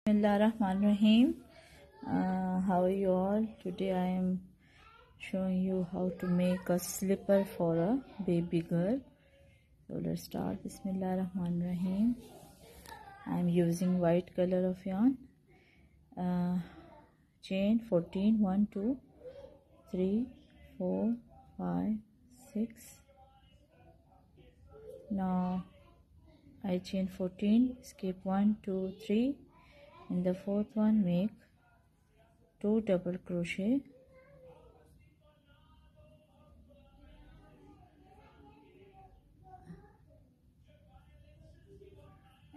Bismillahirrahmanirrahim. How are you all? Today I am showing you how to make a slipper for a baby girl. So let's start. Bismillahirrahmanirrahim. I am using white color of yarn. Chain 14, 1, 2, 3, 4, 5, 6. Now I chain 14, skip 1, 2, 3. In the fourth one, make 2 double crochet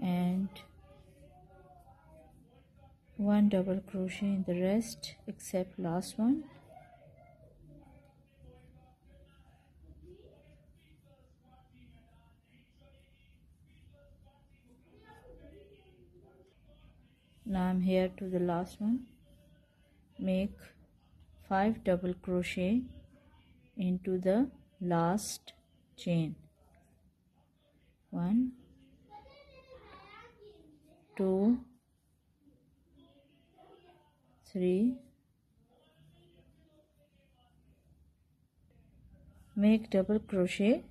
and 1 double crochet in the rest except last one. Now I'm here to the last one. Make 5 double crochet into the last chain. 1, 2, 3. Make double crochet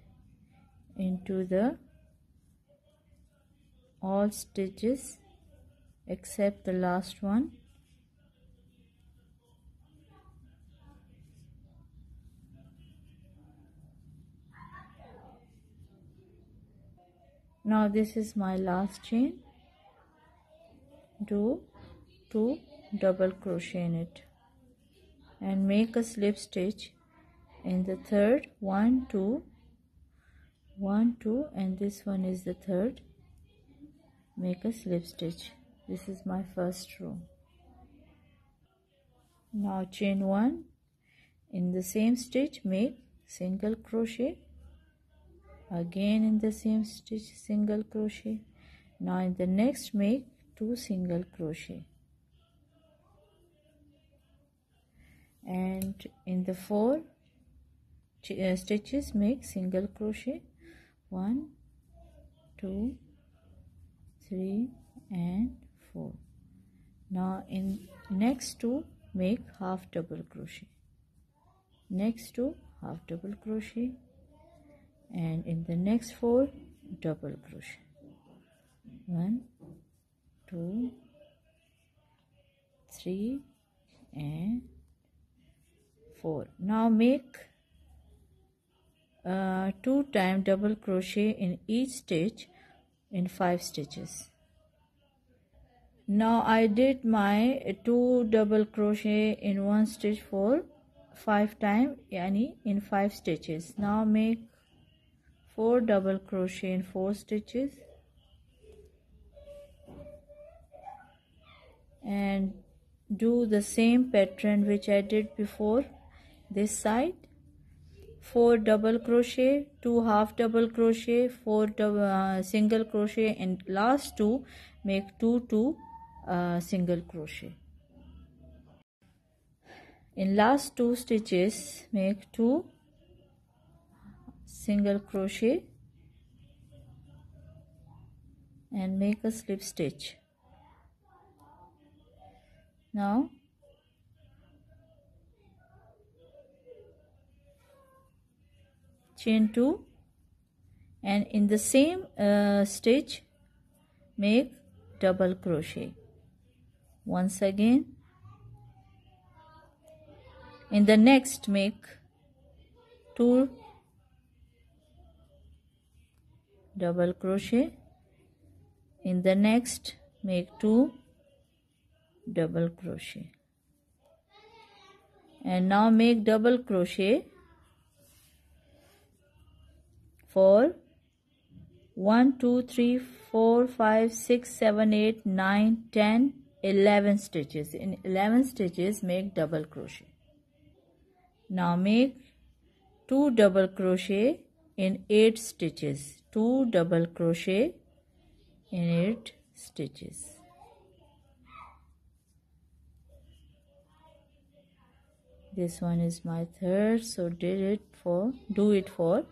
into the all stitches except the last one. Now this is my last chain. Do 2 double crochet in it and make a slip stitch in the third. 1, 2, 1, 2, and this one is the third. Make a slip stitch. This is my first row. Now chain 1. In the same stitch make single crochet. Again in the same stitch single crochet. Now in the next make 2 single crochet. And in the 4 stitches make single crochet. 1, 2, 3 and 4. Now in next 2 make half double crochet. Next 2 half double crochet, and in the next 4 double crochet. 1, 2, 3 and 4. Now make 2 times double crochet in each stitch in 5 stitches. Now I did my 2 double crochet in one stitch for 5 times, yani in 5 stitches. Now make 4 double crochet in 4 stitches and do the same pattern which I did before. This side 4 double crochet, 2 half double crochet, 4 single crochet, and last 2 make 2 single crochet. In last 2 stitches make 2 single crochet and make a slip stitch. Now chain 2 and in the same stitch make double crochet. Once again in the next make 2 double crochet. In the next make 2 double crochet, and now make double crochet for 1, 2, 3, 4, 5, 6, 7, 8, 9, 10, 11 stitches. In 11 stitches make double crochet. Now make 2 double crochet in 8 stitches. 2 double crochet in 8 stitches. This one is my third, so do it for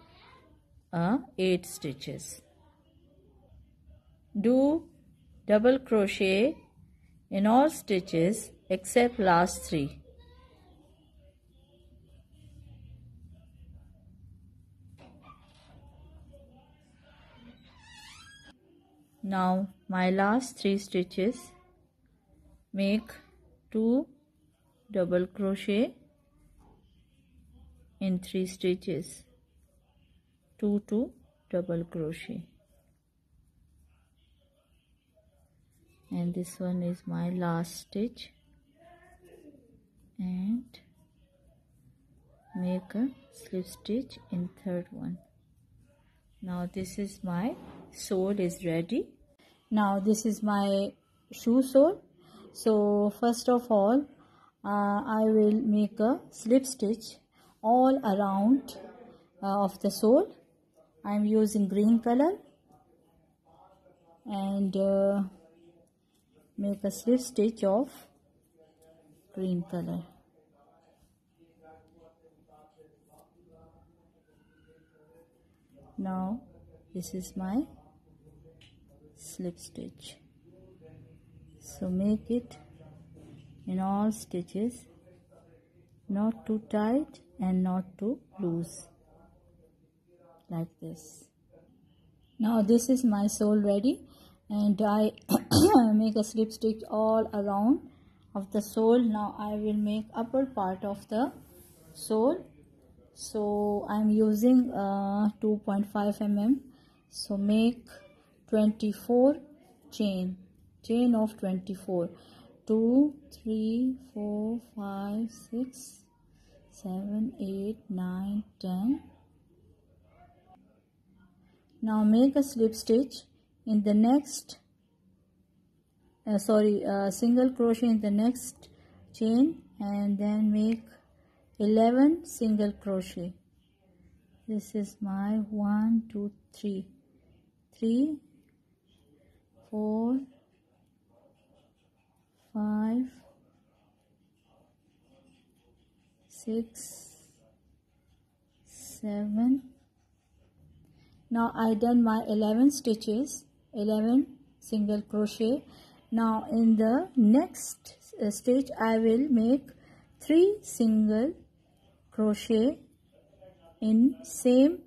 8 stitches. Do double crochet in all stitches except last 3. Now my last 3 stitches, make 2 double crochet in 3 stitches, 2 double crochet, and this one is my last stitch, and make a slip stitch in third one. Now this is my sole is ready. Now this is my shoe sole. So first of all I will make a slip stitch all around of the sole. I am using green color, and make a slip stitch of green color. Now this is my slip stitch. So make it in all stitches, not too tight and not too loose, like this. Now this is my sole ready, and I make a slip stitch all around of the sole. Now I will make upper part of the sole. So I am using 2.5 mm. So make 24 chain of 24. 2, 3, 4, 5, 6, 7, 8, 9, 10. Now make a slip stitch in the next single crochet in the next chain, and then make 11 single crochet. This is my 1, 2, 3, 3, 4, 5, 6, 7. Now I done my 11 stitches, 11 single crochet. Now in the next stitch I will make 3 single crochet in same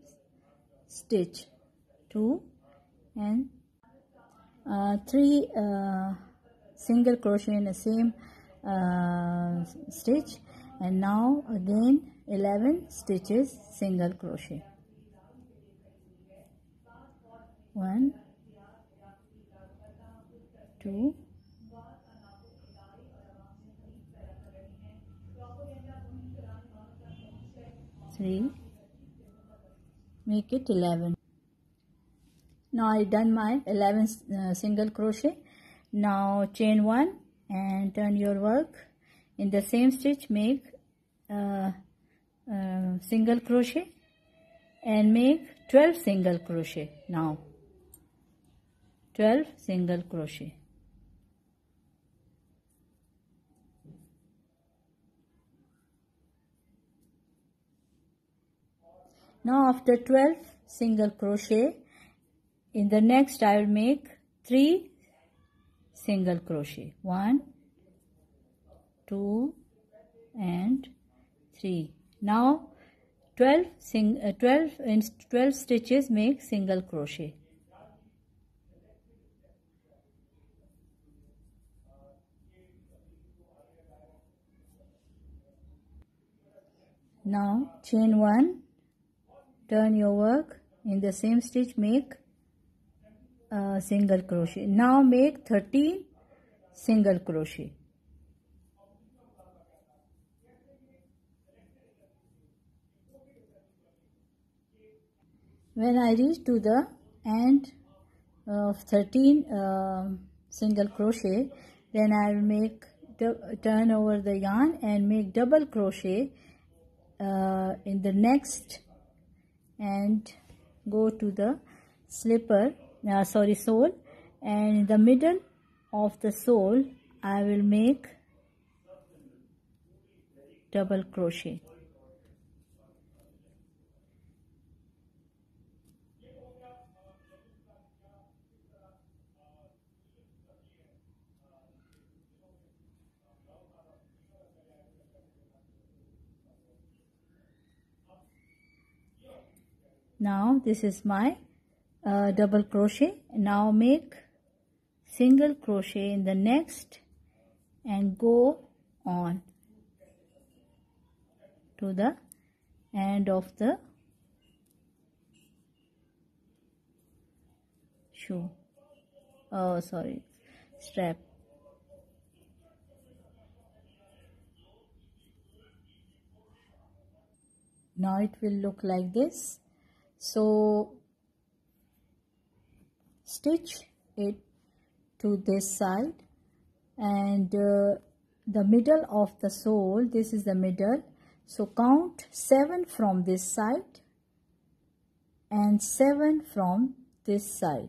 stitch, 2 and 3 single crochet in the same stitch, and now again 11 stitches single crochet. 1, 2, 3, make it 11. Now I done my 11 single crochet. Now chain 1 and turn your work in the same stitch, make single crochet and make 12 single crochet. Now 12 single crochet. Now after 12 single crochet, in the next I will make 3 single crochet, 1, 2 and 3. Now 12 stitches make single crochet. Now chain 1, turn your work in the same stitch, make single crochet. Now make 13 single crochet. When I reach to the end of 13 single crochet, then I will make turn over the yarn and make double crochet in the next, and go to the sole, and in the middle of the sole I will make double crochet. Now this is my double crochet. Now make single crochet in the next and go on to the end of the shoe. Oh, sorry, strap. Now it will look like this. So stitch it to this side, and the middle of the sole, this is the middle, so count 7 from this side and 7 from this side.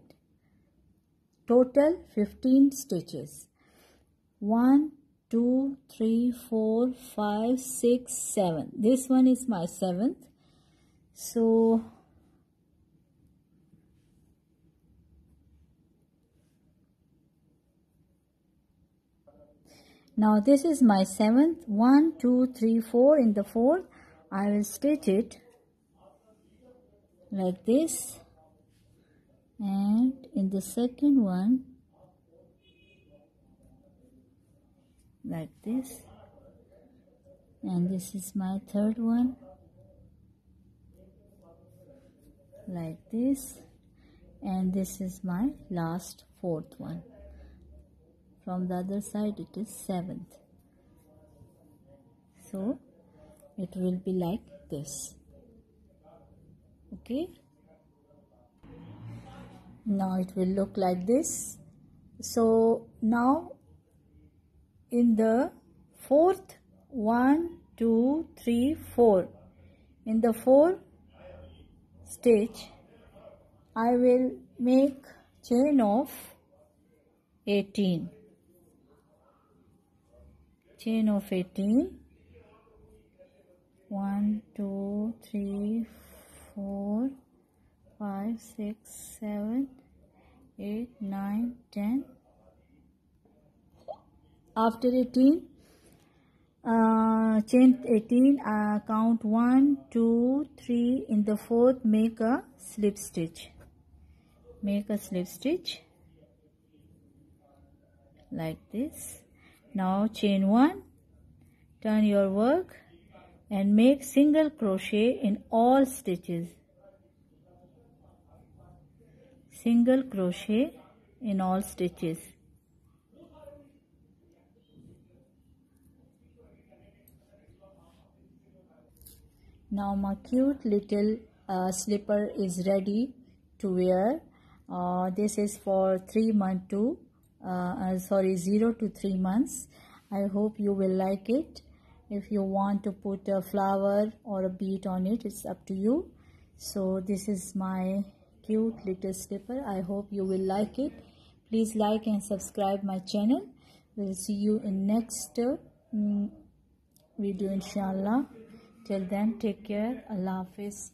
Total 15 stitches. 1 2 3 4 5 6 7. This one is my 7th. So now this is my 7th. 1 2 3 4. In the 4th I will stitch it like this, and in the second one like this, and this is my third one like this, and this is my last 4th one. From the other side it is 7th. So it will be like this. Okay, now it will look like this. So now in the 4th, 1 2 3 4, in the 4th stitch I will make chain of 18. Chain of 18. 1 2 3 4 5 6 7 8 9 10. After 18, chain 18, count 1 2 3. In the 4th make a slip stitch. Make a slip stitch like this. Now chain 1, turn your work and make single crochet in all stitches. Single crochet in all stitches. Now my cute little slipper is ready to wear. This is for 0 to 3 months. I hope you will like it. If you want to put a flower or a bead on it, it's up to you. So this is my cute little slipper. I hope you will like it. Please like and subscribe my channel. We'll see you in next video inshallah. Till then, take care. Allah Hafiz.